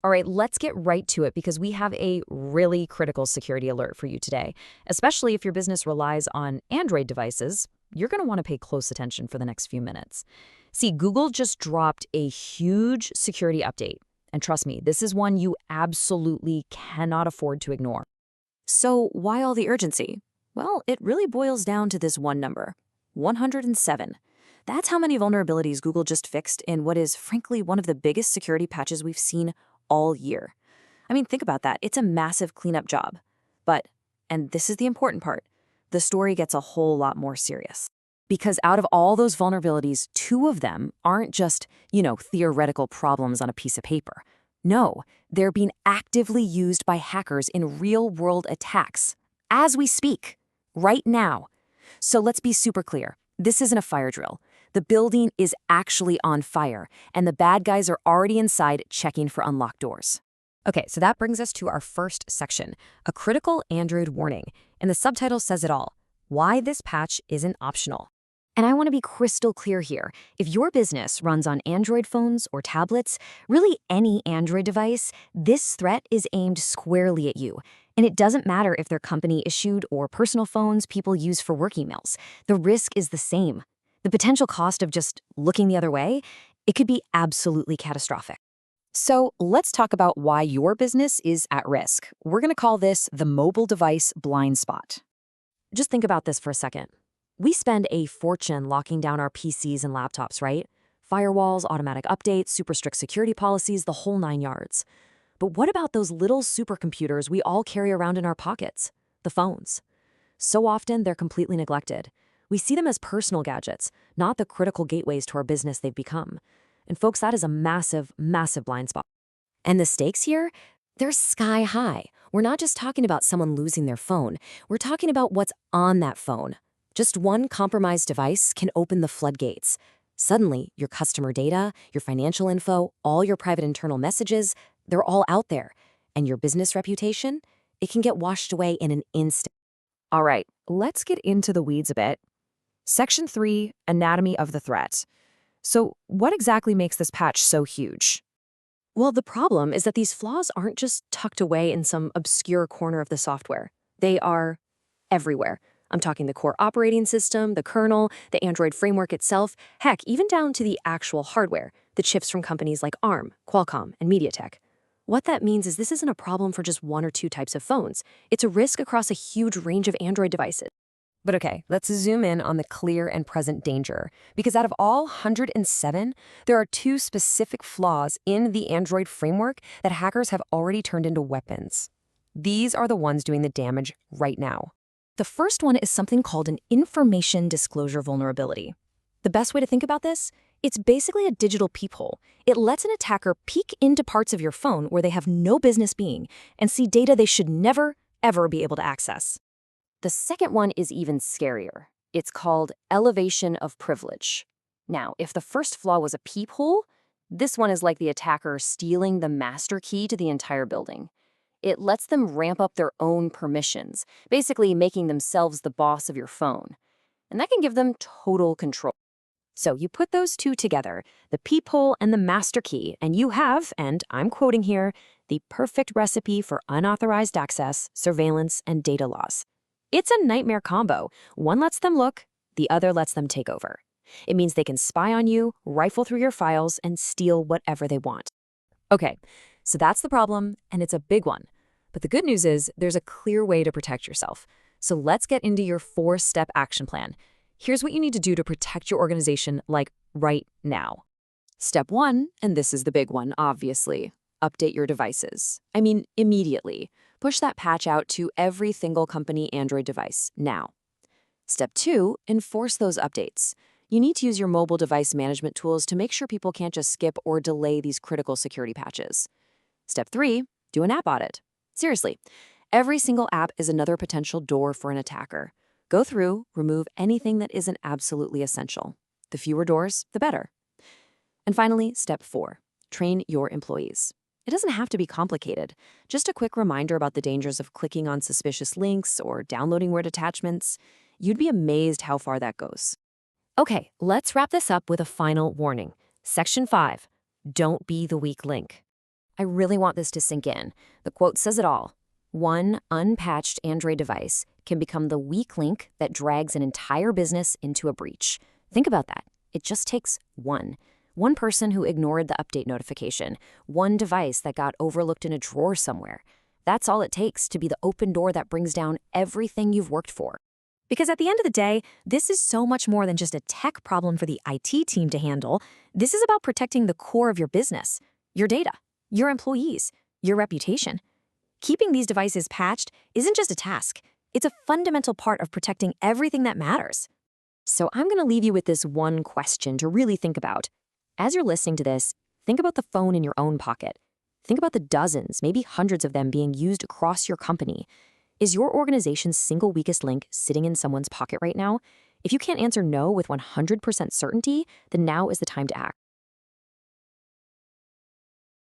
All right, let's get right to it because we have a really critical security alert for you today. Especially if your business relies on Android devices, you're going to want to pay close attention for the next few minutes. See, Google just dropped a huge security update. And trust me, this is one you absolutely cannot afford to ignore. So, why all the urgency? Well, it really boils down to this one number 107. That's how many vulnerabilities Google just fixed in what is, frankly, one of the biggest security patches we've seen all year. I mean, think about that. It's a massive cleanup job. But, and this is the important part, the story gets a whole lot more serious. Because out of all those vulnerabilities, two of them aren't just, theoretical problems on a piece of paper. No, they're being actively used by hackers in real-world attacks. As we speak. Right now. So let's be super clear. This isn't a fire drill. The building is actually on fire, and the bad guys are already inside checking for unlocked doors. Okay, so that brings us to our first section, a critical Android warning, and the subtitle says it all, why this patch isn't optional. And I want to be crystal clear here. If your business runs on Android phones or tablets, really any Android device, this threat is aimed squarely at you. And it doesn't matter if they're company-issued or personal phones people use for work emails. The risk is the same. The potential cost of just looking the other way, it could be absolutely catastrophic. So let's talk about why your business is at risk. We're going to call this the mobile device blind spot. Just think about this for a second. We spend a fortune locking down our PCs and laptops, right? Firewalls, automatic updates, super strict security policies, the whole 9 yards. But what about those little supercomputers we all carry around in our pockets? The phones. So often, they're completely neglected. We see them as personal gadgets, not the critical gateways to our business they've become. And folks, that is a massive, massive blind spot. And the stakes here? They're sky high. We're not just talking about someone losing their phone. We're talking about what's on that phone. Just one compromised device can open the floodgates. Suddenly, your customer data, your financial info, all your private internal messages, they're all out there. And your business reputation, it can get washed away in an instant. All right, let's get into the weeds a bit. Section 3, Anatomy of the Threat. So what exactly makes this patch so huge? Well, the problem is that these flaws aren't just tucked away in some obscure corner of the software. They are everywhere. I'm talking the core operating system, the kernel, the Android framework itself, heck, even down to the actual hardware, the chips from companies like ARM, Qualcomm, and MediaTek. What that means is this isn't a problem for just one or two types of phones. It's a risk across a huge range of Android devices. But okay, let's zoom in on the clear and present danger, because out of all 107, there are two specific flaws in the Android framework that hackers have already turned into weapons. These are the ones doing the damage right now. The first one is something called an information disclosure vulnerability. The best way to think about this? It's basically a digital peephole. It lets an attacker peek into parts of your phone where they have no business being and see data they should never, ever be able to access. The second one is even scarier. It's called elevation of privilege. Now, if the first flaw was a peephole, this one is like the attacker stealing the master key to the entire building. It lets them ramp up their own permissions, basically making themselves the boss of your phone. And that can give them total control. So you put those two together, the peephole and the master key, and you have, and I'm quoting here, the perfect recipe for unauthorized access, surveillance, and data loss. It's a nightmare combo. One lets them look, the other lets them take over. It means they can spy on you, rifle through your files, and steal whatever they want. Okay, so that's the problem, and it's a big one. But the good news is there's a clear way to protect yourself. So let's get into your 4-step action plan. Here's what you need to do to protect your organization, like right now. Step 1, and this is the big one, obviously, update your devices. I mean, immediately. Push that patch out to every single company Android device, now. Step 2, enforce those updates. You need to use your mobile device management tools to make sure people can't just skip or delay these critical security patches. Step 3, do an app audit. Seriously, every single app is another potential door for an attacker. Go through, remove anything that isn't absolutely essential. The fewer doors, the better. And finally, step 4, train your employees. It doesn't have to be complicated. Just a quick reminder about the dangers of clicking on suspicious links or downloading weird attachments. You'd be amazed how far that goes. Okay, let's wrap this up with a final warning. Section 5, don't be the weak link. I really want this to sink in. The quote says it all. One unpatched Android device can become the weak link that drags an entire business into a breach. Think about that. It just takes one. One person who ignored the update notification. One device that got overlooked in a drawer somewhere. That's all it takes to be the open door that brings down everything you've worked for. Because at the end of the day, this is so much more than just a tech problem for the IT team to handle. This is about protecting the core of your business, your data, your employees, your reputation. Keeping these devices patched isn't just a task. It's a fundamental part of protecting everything that matters. So I'm going to leave you with this one question to really think about. As you're listening to this, think about the phone in your own pocket. Think about the dozens, maybe hundreds of them being used across your company. Is your organization's single weakest link sitting in someone's pocket right now? If you can't answer no with 100% certainty, then now is the time to act.